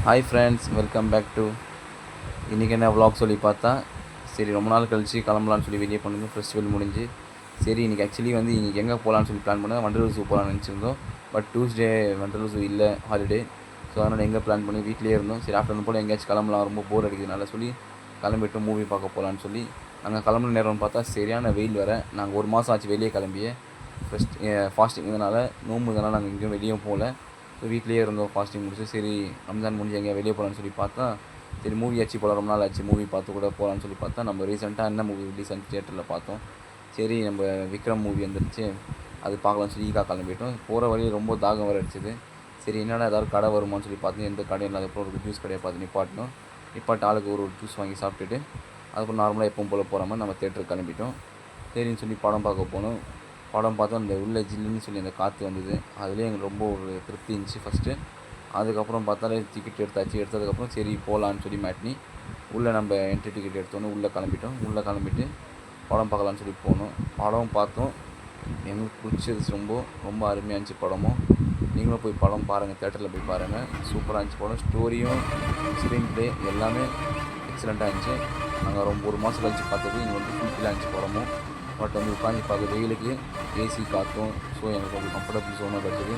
Hi friends, welcome back to இன்றைக்கி என்ன vlog சொல்லி பார்த்தா, சரி ரொம்ப நாள் கழித்து கிளம்பலான்னு சொல்லி வெளியே பண்ணுங்க. ஃபெஸ்டிவல் முடிஞ்சு சரி இன்றைக்கி ஆக்சுவலி வந்து இன்றைக்கி எங்கே போகலான்னு சொல்லி பிளான் பண்ணேன். வண்டலூர் ஜூ போகலான்னு நினச்சிருந்தோம். பட் டியூஸ்டே வண்டலூர் ஜூ இல்லை, ஹாலிடே. ஸோ அதனால் எங்கே பிளான் பண்ணி வீட்டிலே இருந்தோம். சரி ஆஃப்டர்நூன் போல் எங்கேயாச்சும் கிளம்பலாம், ரொம்ப போர் அடிக்கிறதுனால சொல்லி கிளம்பிட்டு மூவி பார்க்க போகலான்னு சொல்லி நாங்கள் கிளம்புன நேரம்னு பார்த்தா சரியான வெயில் வர. நாங்கள் ஒரு மாதம் ஆச்சு வெளியே கிளம்பியே. ஃபாஸ்டிங் இதனால் நோம்பு இதனால் நாங்கள் எங்கேயும் வெளியே போகல. ஸோ வீட்லேயே இருந்தோம் ஃபாஸ்டிங் முடிச்சு. சரி ரம்ஜான் முடிஞ்சு எங்கேயா வெளியே போகலான்னு சொல்லி பார்த்தா, சரி மூவி ஆச்சு போகலாம், ரொம்ப நாள் ஆச்சு மூவி பார்த்து கூட போகலான்னு சொல்லி பார்த்தா, நம்ம ரீசெண்டாக என்ன மூவி ரிலீஸ் ஆச்சு தியேட்டரில் பார்த்தோம். சரி நம்ம விக்ரம் மூவி வந்துருச்சு, அது பார்க்கலாம்னு சொல்லி கிளம்பிட்டோம். போகிற வழியில் ரொம்ப தாகம் வர அடிச்சிது. சரி என்னடா ஏதாவது கடை வருமானு சொல்லி பார்த்தோம். எந்த கடையும் இல்லாதப்போ ஒரு ஜூஸ் கடையை பார்த்து நிப்பாட்டு ஆளுக்கு ஒரு ஜூஸ் வாங்கி சாப்பிட்டுட்டு அதுக்கப்புறம் நார்மலாக எப்பவும் போல் போகிற மாதிரி நம்ம தேட்டருக்கு கிளம்பிட்டோம். சரின்னு சொல்லி படம் பார்க்க போனோம். படம் பார்த்தோம், அந்த உள்ள ஜில்லுன்னு சொல்லி அந்த காற்று வந்தது. அதுலேயே எங்களுக்கு ரொம்ப ஒரு திருப்தி இருந்துச்சு ஃபஸ்ட்டு. அதுக்கப்புறம் பார்த்தாலே டிக்கெட் எடுத்ததுக்கப்புறம் சரி போகலான்னு சொல்லி மாட்டினி உள்ளே நம்ம என்ட்ரி டிக்கெட் எடுத்தோன்னே உள்ளே கிளம்பிட்டோம். உள்ளே கிளம்பிட்டு படம் பார்க்கலான்னு சொல்லி போனோம். படம் பார்த்தோம், எங்களுக்கு பிடிச்சது ரொம்ப ரொம்ப அருமையாக இருந்துச்சு படமும். நீங்களும் போய் படம் பாருங்கள், தேட்டரில் போய் பாருங்கள். சூப்பராக இருந்துச்சு படம். ஸ்டோரியும் ஸ்க்ரீன் ப்ளே எல்லாமே எக்ஸலண்ட்டாக இருந்துச்சு. நாங்கள் ரொம்ப ஒரு மாதம் கழிச்சு பார்த்தது எங்களுக்கு வந்து ஃபுல்ஃபில்லாக இருந்துச்சு படமும். பட் வந்து உட்காந்து பார்க்க வெயிலுக்கு ஏசி காற்றும், ஸோ எனக்கு கொஞ்சம் கம்ஃபர்டபுள் ஜோனாக கிடச்சிது.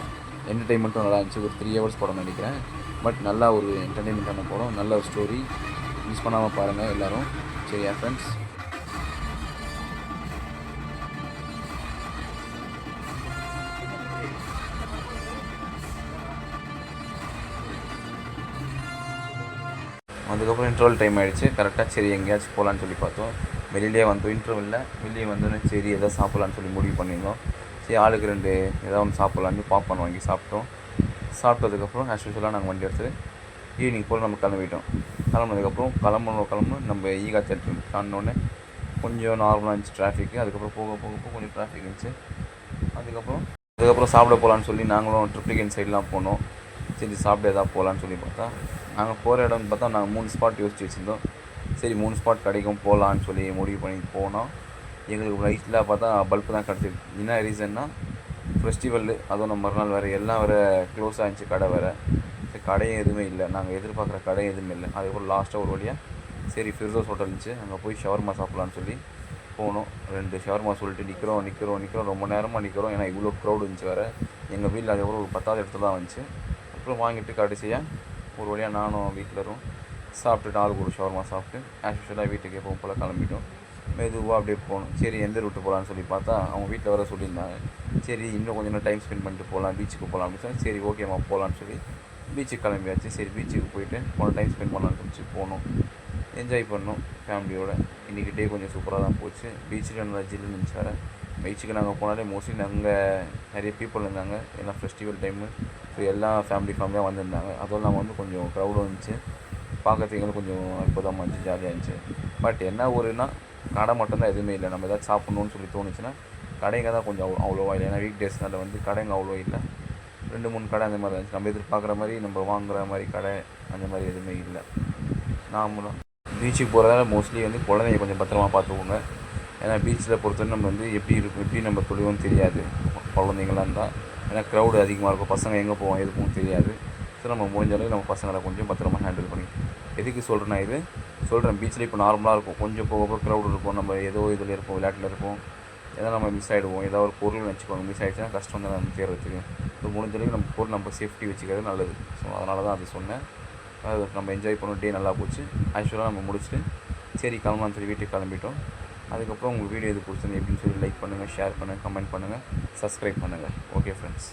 என்டர்டெயின்மெண்ட்டும் நல்லா இருந்துச்சு. ஒரு 3 hours படம் நினைக்கிறேன். பட் நல்லா ஒரு என்டர்டெயின்மெண்ட்டான படம், நல்ல ஒரு ஸ்டோரி. மிஸ் பண்ணாமல் பாருங்கள் எல்லோரும். சரியா ஃப்ரெண்ட்ஸ்? அதுக்கப்புறம் இன்டர்வல் டைம் ஆகிடுச்சு கரெக்டாக. சரி எங்கேயாச்சும் போகலான்னு சொல்லி பார்த்தோம். வெளியிலே வந்தோம். இன்டர்வலில் வெளியே வந்தோன்னே சரி எதாவது சாப்பிட்லான்னு சொல்லி முடிவு பண்ணியிருந்தோம். சரி ஆளுக்கு 2 ஏதாவது ஒன்று சாப்பிட்லான்னு பாப்கார்ன் வாங்கி சாப்பிட்டோம். சாப்பிட்டதுக்கப்புறம் ஆஸ் யூஷுவலாக நாங்கள் வண்டி எடுத்துகிட்டு ஈவினிங் போல் நம்ம கிளம்பிட்டோம். கிளம்புனதுக்கப்புறம் கிளம்பு நம்ம ஈகா தேட்டர் தாண்டினோடனே கொஞ்சம் நார்மலாக இருந்துச்சு டிராஃபிக்கு. அதுக்கப்புறம் போக கொஞ்சம் டிராஃபிக் இருந்துச்சு. அதுக்கப்புறம் சாப்பிட போகலான்னு சொல்லி நாங்களும் ட்ரிப்ளிகேன் சைட்லாம் போனோம். சரி சாப்பிட எதாவது போகலான்னு சொல்லி பார்த்தா, நாங்கள் போகிற இடம்னு பார்த்தா நாங்கள் 3 ஸ்பாட் யோசிச்சு வச்சுருந்தோம். சரி 3 ஸ்பாட் கிடைக்கும் போகலான்னு சொல்லி முடிவு பண்ணி போனோம். எங்களுக்கு ரைட்டில் பார்த்தா பல்ப் தான் கிடச்சிது. என்ன ரீசன்னா ஃபெஸ்டிவல், அதுவும் நம்ம மறுநாள் வேறு எல்லாம் வேறு க்ளோஸ் ஆகிடுச்சு. கடை வேறு, சரி கடையும் எதுவுமே இல்லை, நாங்கள் எதிர்பார்க்குற கடையும் எதுவுமே இல்லை. அதுக்கப்புறம் லாஸ்ட்டாக ஒரு வழியாக சரி ஃபிர்தோஸ் ஹோட்டல் இருந்துச்சு, அங்கே போய் ஷவர்மா சாப்பிட்லான்னு சொல்லி போனோம். 2 ஷவர்மா சொல்லிட்டு நிற்கிறோம் ரொம்ப நேரமாக நிற்கிறோம். ஏன்னா இவ்வளோ க்ரௌட் இருந்துச்சு வேறு. எங்கள் வீட்டில் அதுக்கப்புறம் ஒரு 10வது இடத்துல தான் வந்துச்சு. அப்புறம் வாங்கிட்டு கடைசியாக ஒரு வழியாக நானும் வீட்டிலரும் சாப்பிட்டுட்டு ஆளுக்கு ஒரு ஷவர்மா சாப்பிட்டு ஆஸ் யூஷுவலாக வீட்டுக்கு எப்பவும் போல் கிளம்பிட்டோம். மெதுவாக அப்படியே போகணும். சரி எந்த ரூட்டு போகலான்னு சொல்லி பார்த்தா, அவங்க வீட்டில் வர சொல்லியிருந்தாங்க. சரி இன்னும் கொஞ்சம் நேரம் டைம் ஸ்பெண்ட் பண்ணிட்டு போகலாம், பீச்சுக்கு போகலாம் அப்படின்னு சொல்லி சரி ஓகேம்மா போகலான்னு சொல்லி பீச்சுக்கு கிளம்பியாச்சு. சரி பீச்சுக்கு போயிட்டு டைம் ஸ்பெண்ட் பண்ணலான்னு சொல்லி போனோம். என்ஜாய் பண்ணோம் ஃபேமிலியோடு. இன்றைக்கி டே கொஞ்சம் சூப்பராக தான் போச்சு. பீச்சில் நல்லா ஜில்லுன்னு இருந்துச்சு வேறு. பீச்சுக்கு நாங்கள் போனாலே மோஸ்ட்லி நாங்கள் நிறைய பீப்புள் இருந்தாங்க. ஏன்னா ஃபெஸ்டிவல் டைமு, ஸோ எல்லாம் ஃபேமிலியாக வந்திருந்தாங்க. அதுவும் இல்லாமல் வந்து கொஞ்சம் க்ரௌடும் இருந்துச்சு. பார்க்கறதுக்கு எங்களுக்கு கொஞ்சம் அற்புதமாக இருந்துச்சு, ஜாலியாக இருந்துச்சு. பட் என்ன ஒருனா கடை மட்டும்தான் எதுவுமே இல்லை. நம்ம எதாவது சாப்பிட்ணுன்னு சொல்லி தோணுச்சுன்னா கடைங்க தான் கொஞ்சம் அவ்வளோவா இல்லை. ஏன்னா வீக் டேஸ்னால வந்து கடைங்க அவ்வளோ இல்லை. 2-3 கடை அந்த மாதிரி இருந்துச்சு. நம்ம எதிர்பார்க்குற மாதிரி நம்ம வாங்குகிற மாதிரி கடை அந்த மாதிரி எதுவுமே இல்லை. நார்மலாக பீச்சுக்கு போகிறதால மோஸ்ட்லி வந்து குழந்தைங்க கொஞ்சம் பத்திரமா பார்த்துக்கோங்க. ஏன்னா பீச்சில் பொறுத்தவரை நம்ம வந்து எப்படி நம்ம தொழுவோன்னு தெரியாது குழந்தைங்களாம் இருந்தால். ஏன்னா க்ரௌடு அதிகமாக இருக்கும், பசங்க எங்கே போவோம் எதுக்கும் தெரியாது. ஸோ நம்ம முடிஞ்ச அளவுக்கு நம்ம பசங்களை கொஞ்சம் பத்திரமா ஹேண்டில் பண்ணி எதுக்கு சொல்கிறேன்னா சொல்கிறேன். பீச்சில் இப்போ நார்மலாக இருக்கும், கொஞ்சம் போக க்ரௌடு இருக்கும். நம்ம ஏதோ இதில் இருப்போம், விளையாட்டில் இருப்போம், ஏதாவது நம்ம மிஸ் ஆகிடுவோம். ஏதாவது ஒரு பொருள் வச்சுக்கோங்க, மிஸ் ஆகிடுச்சுன்னா கஷ்டம் தான் நம்ம தேடுறதுக்கு. ஸோ முடிஞ்ச அளவுக்கு நம்ம பொருள் நம்ம சேஃப்டி வச்சுக்கிறது நல்லது. ஸோ அதனால தான் அது சொன்னேன். அது நம்ம என்ஜாய் பண்ணோம். டே நல்லா போச்சு. ஆக்சுவலாக நம்ம முடிச்சுட்டு சரி கிளம்பலான்னு சொல்லி வீட்டுக்கு கிளம்பிட்டோம். அதுக்கப்புறம் உங்கள் வீடியோ எது பிடிச்சிருந்து எப்படின்னு சொல்லி லைக் பண்ணுங்கள், ஷேர் பண்ணுங்கள், கமெண்ட் பண்ணுங்கள், சப்ஸ்கிரைப் பண்ணுங்கள். Okay friends.